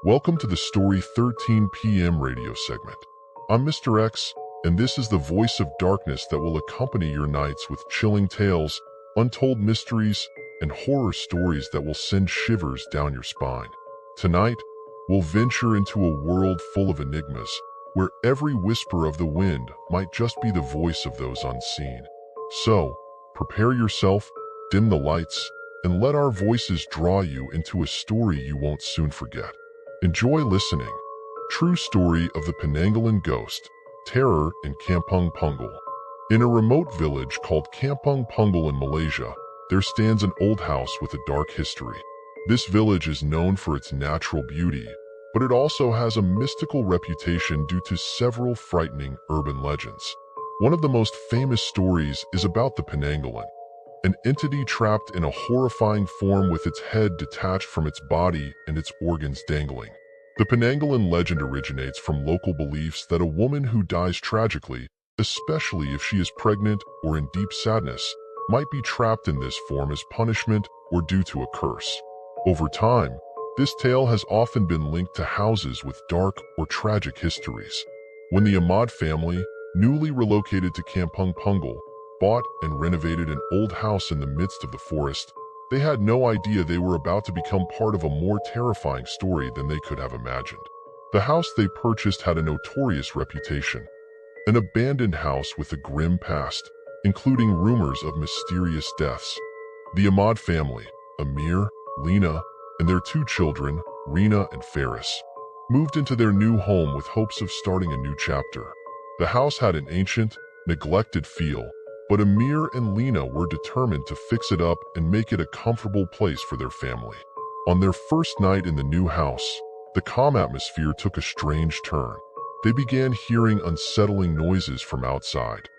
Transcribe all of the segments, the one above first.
Welcome to the Story 13 p.m. radio segment. I'm Mr. X, and this is the voice of darkness that will accompany your nights with chilling tales, untold mysteries, and horror stories that will send shivers down your spine. Tonight, we'll venture into a world full of enigmas, where every whisper of the wind might just be the voice of those unseen. So, prepare yourself, dim the lights, and let our voices draw you into a story you won't soon forget. Enjoy listening. True story of the Penanggalan ghost, terror in Kampung, Punggol. In a remote village called Kampung, Punggol in Malaysia, there stands an old house with a dark history. This village is known for its natural beauty, but it also has a mystical reputation due to several frightening urban legends. One of the most famous stories is about the Penanggalan, an entity trapped in a horrifying form with its head detached from its body and its organs dangling. The Penanggalan legend originates from local beliefs that a woman who dies tragically, especially if she is pregnant or in deep sadness, might be trapped in this form as punishment or due to a curse. Over time, this tale has often been linked to houses with dark or tragic histories. When the Ahmad family, newly relocated to Kampung, Punggol, bought and renovated an old house in the midst of the forest, they had no idea they were about to become part of a more terrifying story than they could have imagined. The house they purchased had a notorious reputation, an abandoned house with a grim past, including rumors of mysterious deaths. The Ahmad family, Amir, Lena, and their two children, Rina and Faris, moved into their new home with hopes of starting a new chapter. The house had an ancient, neglected feel, but Amir and Lena were determined to fix it up and make it a comfortable place for their family. On their first night in the new house, the calm atmosphere took a strange turn. They began hearing unsettling noises from outside,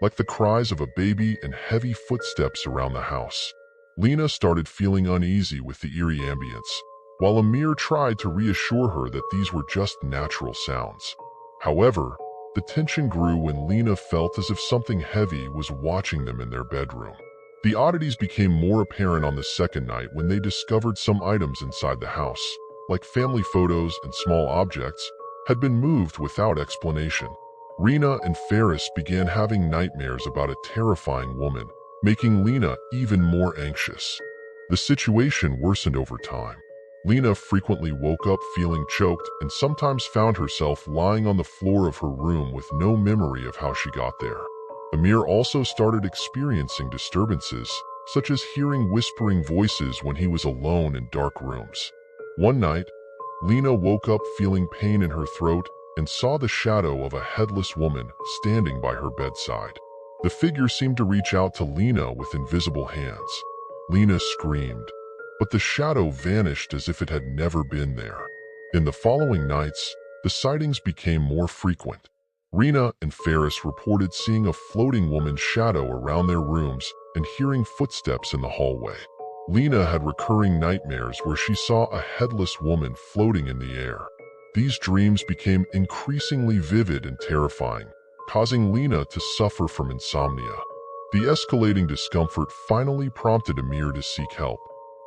like the cries of a baby and heavy footsteps around the house. Lena started feeling uneasy with the eerie ambience, while Amir tried to reassure her that these were just natural sounds. However, the tension grew when Lena felt as if something heavy was watching them in their bedroom. The oddities became more apparent on the second night when they discovered some items inside the house, like family photos and small objects, had been moved without explanation. Rina and Faris began having nightmares about a terrifying woman, making Lena even more anxious. The situation worsened over time. Lena frequently woke up feeling choked and sometimes found herself lying on the floor of her room with no memory of how she got there. Amir also started experiencing disturbances, such as hearing whispering voices when he was alone in dark rooms. One night, Lena woke up feeling pain in her throat and saw the shadow of a headless woman standing by her bedside. The figure seemed to reach out to Lena with invisible hands. Lena screamed, but the shadow vanished as if it had never been there. In the following nights, the sightings became more frequent. Rina and Faris reported seeing a floating woman's shadow around their rooms and hearing footsteps in the hallway. Lena had recurring nightmares where she saw a headless woman floating in the air. These dreams became increasingly vivid and terrifying, causing Lena to suffer from insomnia. The escalating discomfort finally prompted Amir to seek help.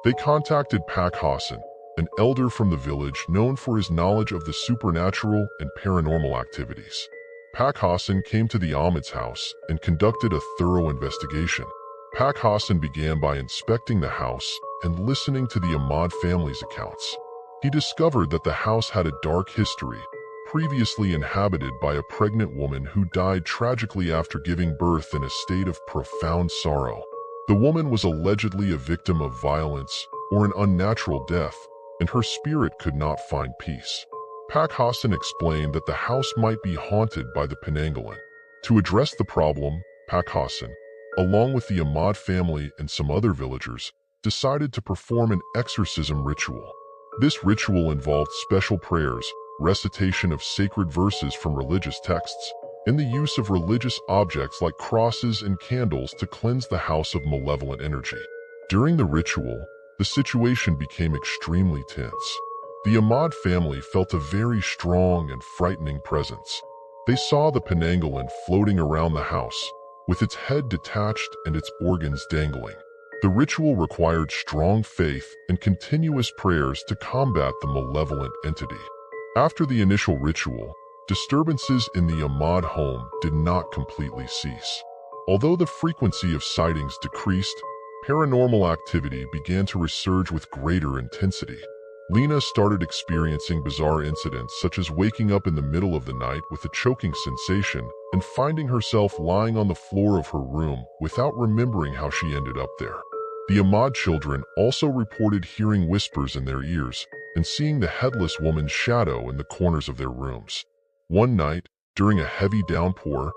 They contacted Pak Hassan, an elder from the village known for his knowledge of the supernatural and paranormal activities. Pak Hassan came to the Ahmad's house and conducted a thorough investigation. Pak Hassan began by inspecting the house and listening to the Ahmad family's accounts. He discovered that the house had a dark history, previously inhabited by a pregnant woman who died tragically after giving birth in a state of profound sorrow. The woman was allegedly a victim of violence or an unnatural death, and her spirit could not find peace. Pak Hassan explained that the house might be haunted by the Penanggalan. To address the problem, Pak Hassan, along with the Ahmad family and some other villagers, decided to perform an exorcism ritual. This ritual involved special prayers, recitation of sacred verses from religious texts, and the use of religious objects like crosses and candles to cleanse the house of malevolent energy. During the ritual, the situation became extremely tense. The Ahmad family felt a very strong and frightening presence. They saw the Penanggalan floating around the house, with its head detached and its organs dangling. The ritual required strong faith and continuous prayers to combat the malevolent entity. After the initial ritual, disturbances in the Ahmad home did not completely cease. Although the frequency of sightings decreased, paranormal activity began to resurge with greater intensity. Lena started experiencing bizarre incidents such as waking up in the middle of the night with a choking sensation and finding herself lying on the floor of her room without remembering how she ended up there. The Ahmad children also reported hearing whispers in their ears and seeing the headless woman's shadow in the corners of their rooms. One night, during a heavy downpour,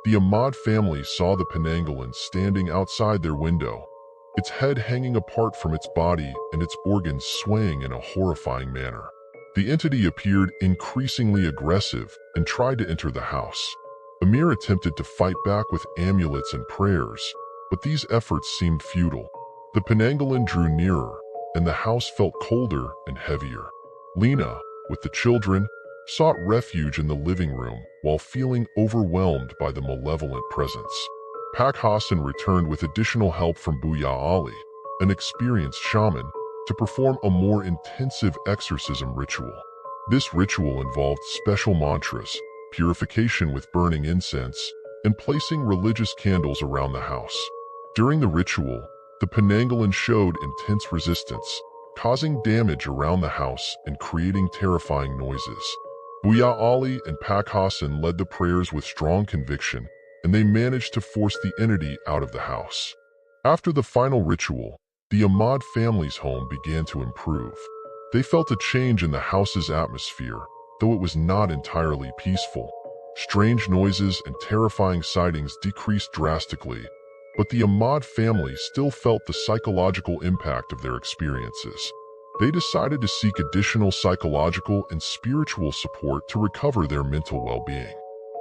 the Ahmad family saw the Penanggalan standing outside their window, its head hanging apart from its body and its organs swaying in a horrifying manner. The entity appeared increasingly aggressive and tried to enter the house. Amir attempted to fight back with amulets and prayers, but these efforts seemed futile. The Penanggalan drew nearer, and the house felt colder and heavier. Lena, with the children, sought refuge in the living room while feeling overwhelmed by the malevolent presence. Pak Hassan returned with additional help from Buya Ali, an experienced shaman, to perform a more intensive exorcism ritual. This ritual involved special mantras, purification with burning incense, and placing religious candles around the house. During the ritual, the Penanggalan showed intense resistance, causing damage around the house and creating terrifying noises. Buya Ali and Pak Hassan led the prayers with strong conviction, and they managed to force the entity out of the house. After the final ritual, the Ahmad family's home began to improve. They felt a change in the house's atmosphere, though it was not entirely peaceful. Strange noises and terrifying sightings decreased drastically, but the Ahmad family still felt the psychological impact of their experiences. They decided to seek additional psychological and spiritual support to recover their mental well-being.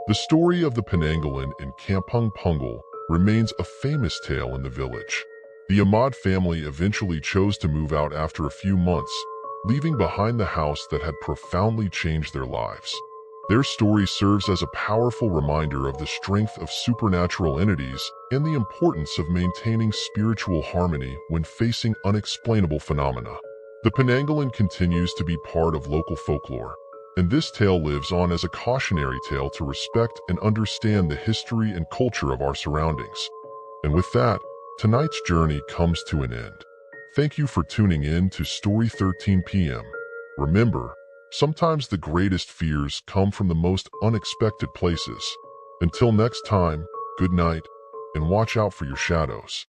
The story of the Penanggalan in Kampung Punggol remains a famous tale in the village. The Ahmad family eventually chose to move out after a few months, leaving behind the house that had profoundly changed their lives. Their story serves as a powerful reminder of the strength of supernatural entities and the importance of maintaining spiritual harmony when facing unexplainable phenomena. The Penanggalan continues to be part of local folklore, and this tale lives on as a cautionary tale to respect and understand the history and culture of our surroundings. And with that, tonight's journey comes to an end. Thank you for tuning in to Story 13 PM. Remember, sometimes the greatest fears come from the most unexpected places. Until next time, good night, and watch out for your shadows.